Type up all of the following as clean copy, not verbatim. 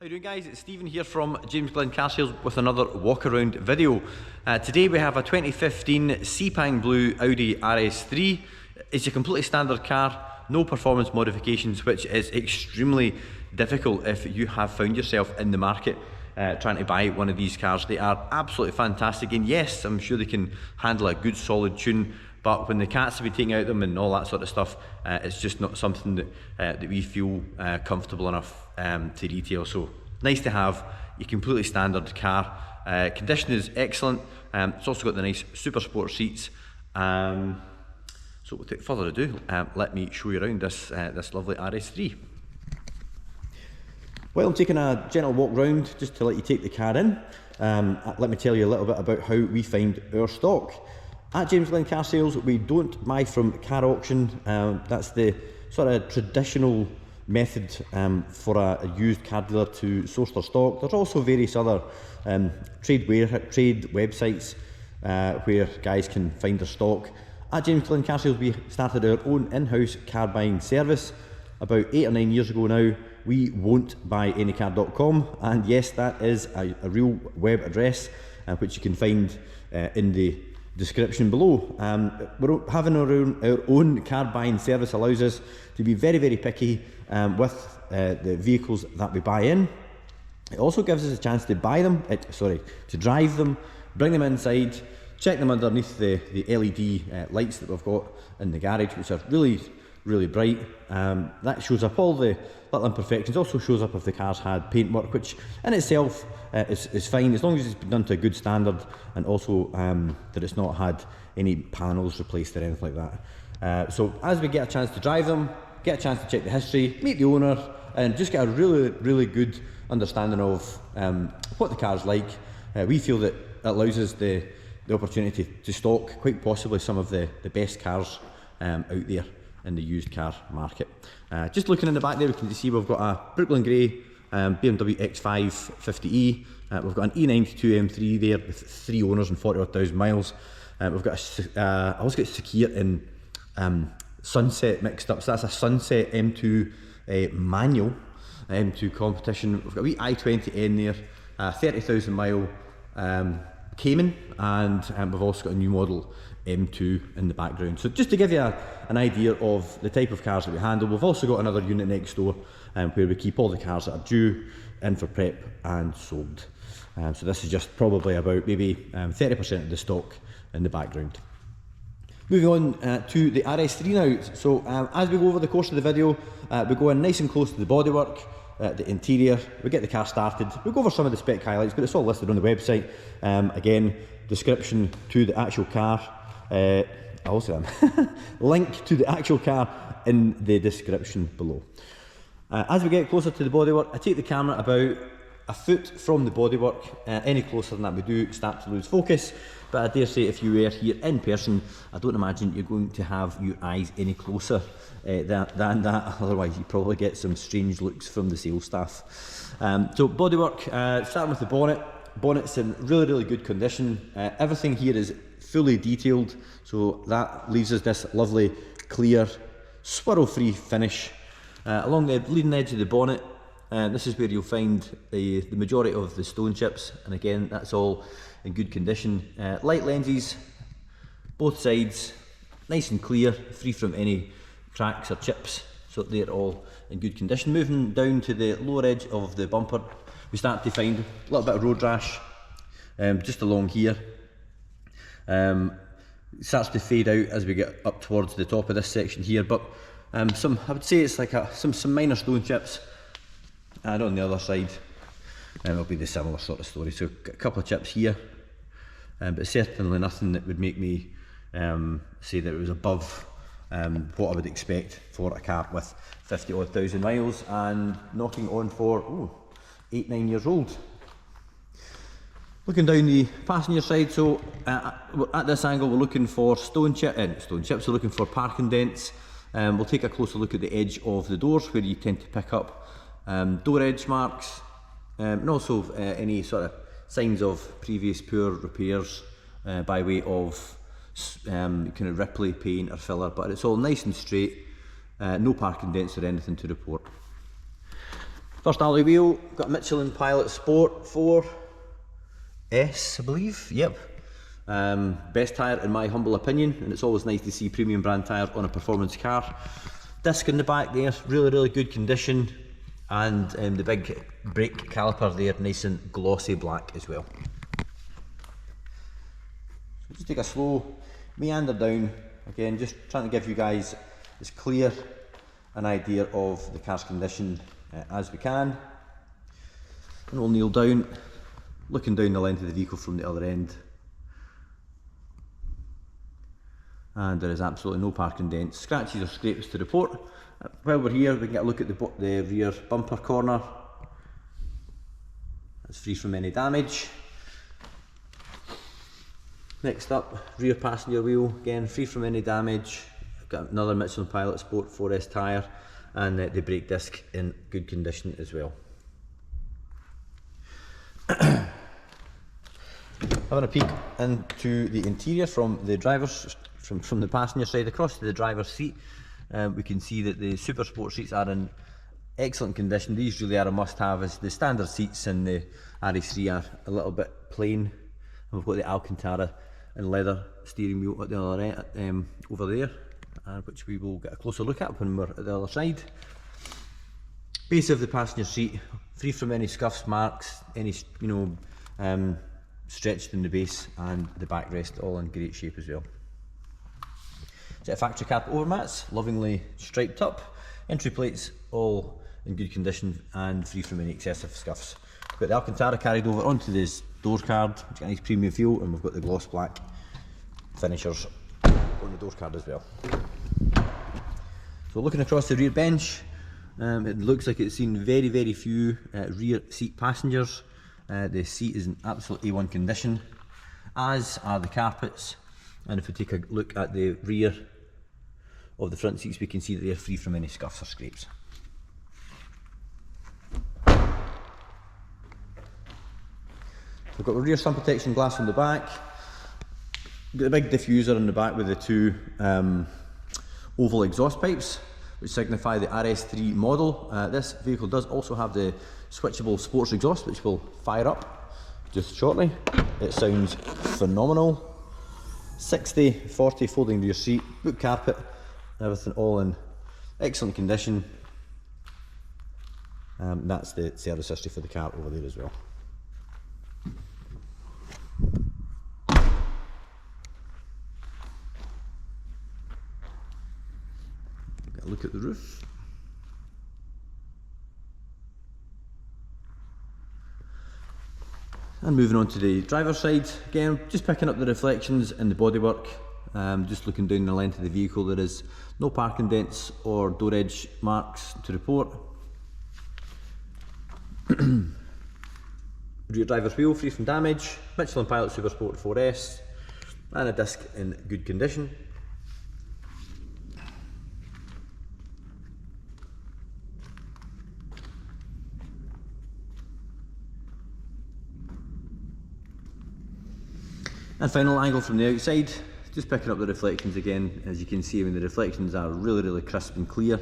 How you doing, guys? It's Stephen here from Glen Car Sales with another walk around video. Today we have a 2015 Sepang Blue Audi RS3. It's a completely standard car, no performance modifications, which is extremely difficult if you have found yourself in the market trying to buy one of these cars. They are absolutely fantastic, and yes, I'm sure they can handle a good solid tune, but when the cats have been taken out of them and all that sort of stuff, it's just not something that we feel comfortable enough to retail. So nice to have a completely standard car. Condition is excellent. It's also got the nice super sport seats. So without further ado, let me show you around this lovely RS3. Well, I'm taking a gentle walk round just to let you take the car in. Let me tell you a little bit about how we find our stock. At Glen Car Sales, we don't buy from car auction. That's the sort of traditional method for a used car dealer to source their stock. There's also various other trade websites where guys can find their stock. At Glen Car Sales, we started our own in-house car buying service about 8 or 9 years ago now. We won't buy anycar.com, and yes, that is a real web address which you can find in the description below. Having our own car buying service allows us to be very picky with the vehicles that we buy in. It also gives us a chance to to drive them, bring them inside, check them underneath the LED lights that we've got in the garage, which are really bright. That shows up all the little imperfections. Also shows up if the car's had paintwork, which in itself is fine as long as it's been done to a good standard, and also that it's not had any panels replaced or anything like that. So as we get a chance to drive them, get a chance to check the history, meet the owner, and just get a really good understanding of what the car's like, we feel that it allows us the opportunity to stock quite possibly some of the best cars out there in the used car market. Just looking in the back there, we can see we've got a Brooklyn Grey BMW X5 50e. We've got an E92 M3 there with 3 owners and 40,000 miles. We've got I always get Sakir in Sunset mixed up, so that's a Sunset M2 manual, M2 competition. We've got a wee i20N there, 30,000 mile Cayman, and we've also got a new model M2 in the background. So just to give you an idea of the type of cars that we handle, we've also got another unit next door where we keep all the cars that are due in for prep and sold. So this is just probably about maybe 30% of the stock in the background. Moving on to the RS3 now. So as we go over the course of the video, we go in nice and close to the bodywork, the interior, we get the car started, we go over some of the spec highlights, but it's all listed on the website. Again, description to the actual car, link to the actual car in the description below. As we get closer to the bodywork, I take the camera about a foot from the bodywork. Any closer than that we do start to lose focus, but I dare say if you were here in person, I don't imagine you're going to have your eyes any closer than that, otherwise you probably get some strange looks from the sales staff. So bodywork, starting with the bonnet. Bonnet's in really good condition. Everything here is fully detailed, so that leaves us this lovely clear swirl-free finish. Along the leading edge of the bonnet, this is where you'll find the majority of the stone chips, and again that's all in good condition. Light lenses, both sides, nice and clear, free from any cracks or chips, so they're all in good condition. Moving down to the lower edge of the bumper, we start to find a little bit of road rash just along here. It starts to fade out as we get up towards the top of this section here, but I would say it's like some minor stone chips. And on the other side, it'll be the similar sort of story. So a couple of chips here, but certainly nothing that would make me say that it was above what I would expect for a car with 50-odd thousand miles and knocking on for 8-9 years old. Looking down the passenger side, so at this angle we're looking for stone chips, we're looking for parking dents. We'll take a closer look at the edge of the doors where you tend to pick up door edge marks, and also any sort of signs of previous poor repairs by way of kind of Ripley paint or filler, but it's all nice and straight, no parking dents or anything to report. First alloy wheel, got a Michelin Pilot Sport 4S, I believe, yep. Best tyre in my humble opinion, and it's always nice to see premium brand tyre on a performance car. Disc in the back there, really good condition, and the big brake caliper there, nice and glossy black as well. So just take a slow meander down, again just trying to give you guys as clear an idea of the car's condition as we can. And we'll kneel down, looking down the length of the vehicle from the other end. And there is absolutely no parking dents, scratches or scrapes to report. While we're here, we can get a look at the rear bumper corner. That's free from any damage. Next up, rear passenger wheel, again free from any damage. I've got another Michelin Pilot Sport 4S tyre, and the brake disc in good condition as well. Having a peek into the interior from the driver's, from the passenger side across to the driver's seat, we can see that the Super Sport seats are in excellent condition. These really are a must-have, as the standard seats in the RS3 are a little bit plain. And we've got the Alcantara and leather steering wheel at the other end, over there, which we will get a closer look at when we're at the other side. Base of the passenger seat, free from any scuffs, marks, any stretched in the base, and the backrest all in great shape as well. Set of factory carpet overmats, lovingly striped up. Entry plates all in good condition and free from any excessive scuffs. We've got the Alcantara carried over onto this door card, which got a nice premium feel, and we've got the gloss black finishers on the door card as well. So looking across the rear bench, it looks like it's seen very few rear seat passengers. The seat is in absolute A1 condition, as are the carpets. And if we take a look at the rear of the front seats, we can see that they're free from any scuffs or scrapes. We've got the rear sun protection glass on the back. We've got the big diffuser on the back with the two oval exhaust pipes, which signify the RS3 model. This vehicle does also have the switchable sports exhaust, which will fire up just shortly. It sounds phenomenal. 60/40 folding rear seat, boot carpet, everything all in excellent condition. That's the service history for the car over there as well. Get a look at the roof. And moving on to the driver's side, again just picking up the reflections in the bodywork, just looking down the length of the vehicle. There is no parking dents or door edge marks to report. Rear driver's wheel free from damage, Michelin Pilot Super Sport 4S, and a disc in good condition. And final angle from the outside, just picking up the reflections again. As you can see, the reflections are really crisp and clear.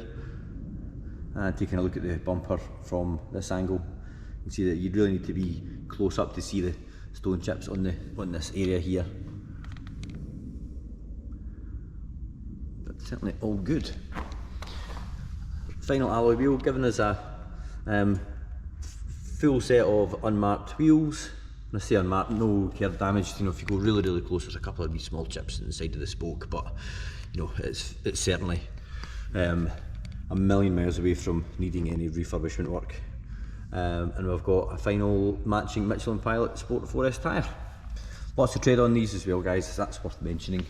And taking a look at the bumper from this angle, you can see that you really need to be close up to see the stone chips on this area here. But certainly all good. Final alloy wheel, giving us a full set of unmarked wheels. When I say unmarked, no curb damage. If you go really close, there's a couple of wee small chips in the side of the spoke, but it's certainly a million miles away from needing any refurbishment work. And we've got a final matching Michelin Pilot Sport 4S tyre. Lots of tread on these as well, guys, so that's worth mentioning.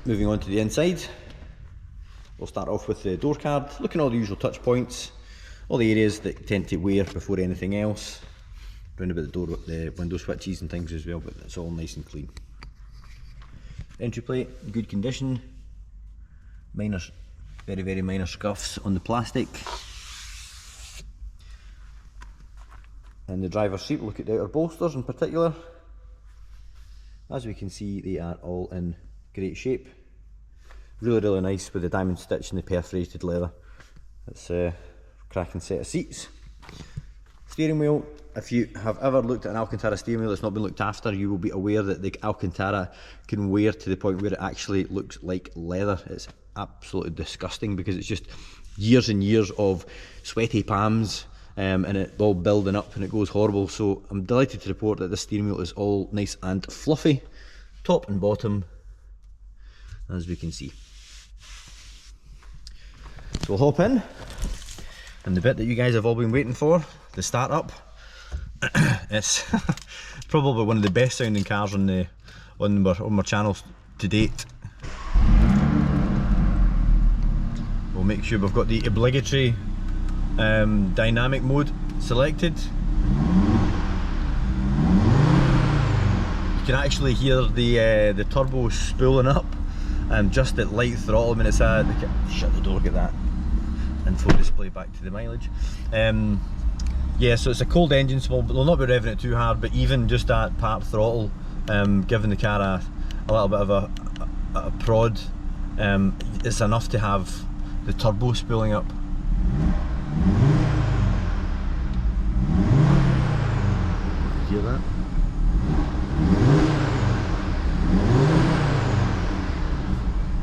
Moving on to the inside, we'll start off with the door card, looking at all the usual touch points, all the areas that tend to wear before anything else. Round about the door, the window switches and things as well, but it's all nice and clean. Entry plate, good condition. Very minor scuffs on the plastic. And the driver's seat, look at the outer bolsters in particular. As we can see, they are all in great shape. Really nice with the diamond stitch and the perforated leather. It's a cracking set of seats. Steering wheel, if you have ever looked at an Alcantara steering wheel that's not been looked after, you will be aware that the Alcantara can wear to the point where it actually looks like leather. It's absolutely disgusting because it's just years and years of sweaty palms and it all building up and it goes horrible. So I'm delighted to report that this steering wheel is all nice and fluffy, top and bottom, as we can see. So we'll hop in, and the bit that you guys have all been waiting for, the start up. It's probably one of the best sounding cars on my channel to date. We'll make sure we've got the obligatory dynamic mode selected. You can actually hear the turbo spooling up just at light throttle. I mean, it's shut the door, get that info display back to the mileage. Yeah, so it's a cold engine, so we'll not be revving it too hard, but even just at part throttle, giving the car a little bit of a prod, it's enough to have the turbo spooling up. Hear that?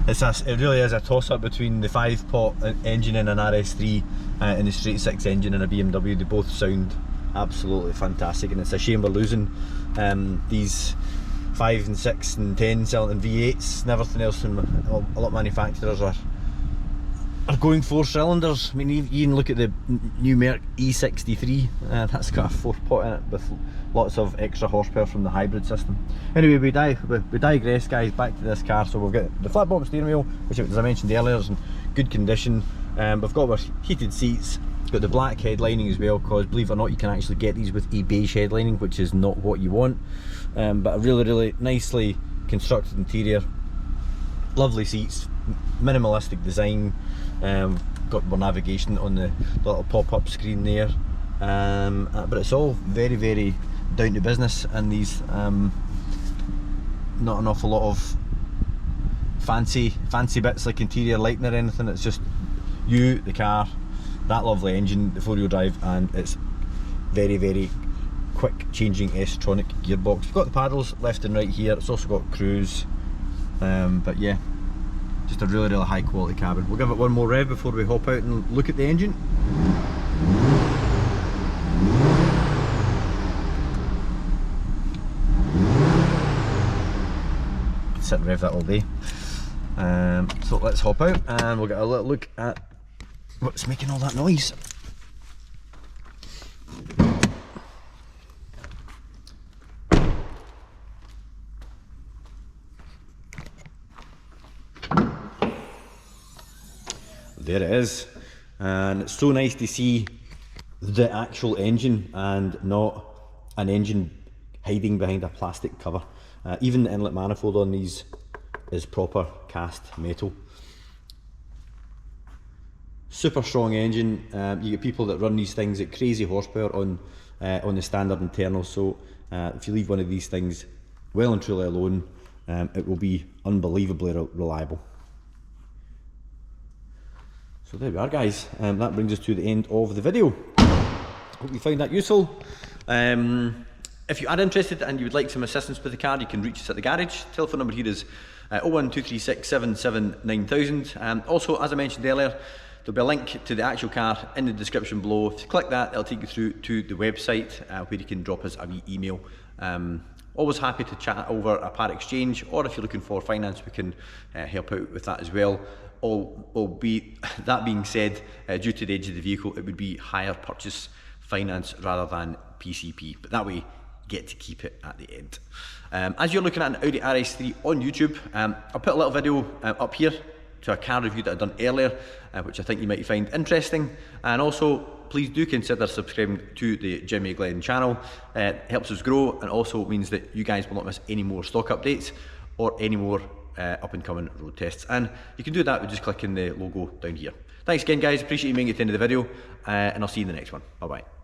It really is a toss-up between the 5-pot engine in an RS3 and the straight 6 engine in a BMW. They both sound absolutely fantastic, and it's a shame we're losing these 5 and 6 and 10 cylinder V8s and everything else. And a lot of manufacturers are going 4 cylinders. I mean, you even look at the new Merc E63, that's got a 4-pot in it with lots of extra horsepower from the hybrid system. Anyway, we digress, guys. Back to this car. So we've got the flat bottom steering wheel, which, as I mentioned earlier, is in good condition. We've got our heated seats, got the black headlining as well, because believe it or not, you can actually get these with a beige headlining, which is not what you want. But a really nicely constructed interior, lovely seats, minimalistic design. Got more navigation on the little pop-up screen there, but it's all very down to business, and these not an awful lot of fancy bits like interior lighting or anything. It's just you, the car, that lovely engine, the 4-wheel drive, and it's very quick changing S-tronic gearbox. We've got the paddles left and right here. It's also got cruise, but yeah, just a really high quality cabin. We'll give it one more rev before we hop out and look at the engine. Could sit and rev that all day. So let's hop out and we'll get a little look at what's making all that noise. There it is, and it's so nice to see the actual engine and not an engine hiding behind a plastic cover. Even the inlet manifold on these is proper cast metal. Super strong engine. You get people that run these things at crazy horsepower on the standard internal, so if you leave one of these things well and truly alone, it will be unbelievably reliable. So there we are, guys, that brings us to the end of the video. Hope you found that useful. If you are interested and you would like some assistance with the car, you can reach us at the garage. Telephone number here is 01236 77 9000. Also, as I mentioned earlier, there'll be a link to the actual car in the description below. If you click that, it'll take you through to the website where you can drop us a wee email. Always happy to chat over a part exchange, or if you're looking for finance, we can help out with that as well. That being said, due to the age of the vehicle, it would be hire purchase finance rather than PCP, but that way you get to keep it at the end. As you're looking at an Audi RS3 on YouTube, I'll put a little video up here to a car review that I've done earlier, which I think you might find interesting. And also, please do consider subscribing to the Jimmy Glen channel. It helps us grow, and also means that you guys will not miss any more stock updates or any more up and coming road tests. And you can do that with just clicking the logo down here. Thanks again, guys. Appreciate you making it to the end of the video, and I'll see you in the next one. Bye bye.